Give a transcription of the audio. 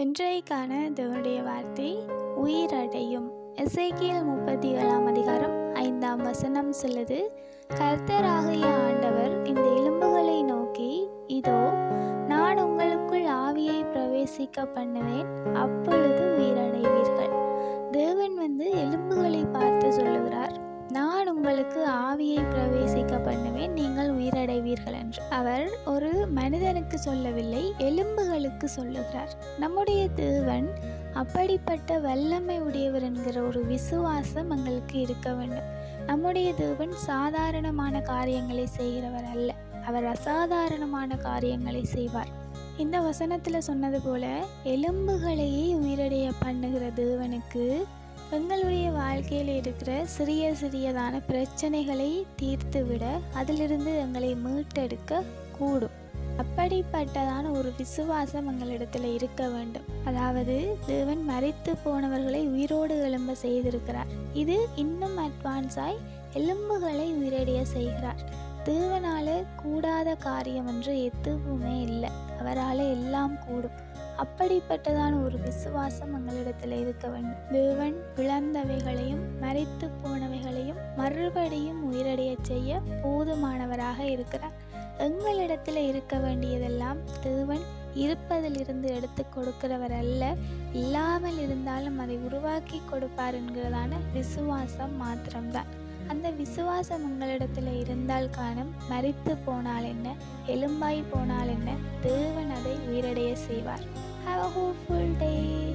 இன்றைக்கான தேவனுடைய வார்த்தை உயிரடையும். எசேக்கியேல் 37 அதிகாரம் 5 சொல்லுது, கர்த்தராகிய ஆண்டவர் இந்த எலும்புகளை நோக்கி, இதோ நான் உங்களுக்குள் ஆவியை பிரவேசிக்க பண்ணுவேன், அப்பொழுது உயிரடைவீர்கள். தேவன் எலும்புகளை பார்த்து சொல்லுகிறார், நான் உங்களுக்கு ஆவியை பிரவேசிக்க பண்ணுவேன், நீங்கள் உயிரடைவீர்கள் என்று. அவர் ஒரு மனிதனுக்கு சொல்லவில்லை, எலும்புகளுக்கு சொல்லுகிறார். நம்முடைய தேவன் அப்படிப்பட்ட வல்லமை உடையவர் என்கிற ஒரு விசுவாசம் எங்களுக்கு இருக்க வேண்டும். நம்முடைய தேவன் சாதாரணமான காரியங்களை செய்கிறவர் அல்ல, அவர் அசாதாரணமான காரியங்களை செய்வார். இந்த வசனத்தில் சொன்னது போல எலும்புகளையே உயிரடைய பண்ணுகிற தேவனுக்கு எங்களுடைய வாழ்க்கையில் இருக்கிற சிறியதான பிரச்சனைகளை தீர்த்துவிட, அதிலிருந்து எங்களை மீட்டெடுக்க கூடும். அப்படிப்பட்டதான ஒரு விசுவாசம் எங்களிடத்தில் இருக்க வேண்டும். அதாவது தேவன் மரித்து போனவர்களை உயிரோடு எழும்ப செய்திருக்கிறார். இது இன்னும் அட்வான்ஸாய் எலும்புகளை உயிரடைய செய்கிறார். தேவனால கூடாத காரியம் என்று எதுவுமே இல்லை, அவரால் எல்லாம் கூடும். அப்படிப்பட்டதான ஒரு விசுவாசம் எங்களிடத்தில் இருக்க வேண்டும். தேவன் இழந்தவைகளையும் மரித்து போனவைகளையும் மறுபடியும் உயிரடைய செய்ய போதுமானவராக இருக்கிறார். எங்களிடத்தில் இருக்க வேண்டியதெல்லாம் தேவன் இருப்பதிலிருந்து எடுத்து கொடுக்கிறவர் அல்ல, இல்லாமல் இருந்தாலும் அதை உருவாக்கி கொடுப்பார் என்கிறதான விசுவாசம் மாத்திரம்தான். அந்த விசுவாசம் உங்களிடத்தில் இருந்தால் காணும், மரித்து போனால் என்ன, எலும்பாய் போனால் என்ன, தேவன் அதை உயிரடைய செய்வார். Have a hopeful day.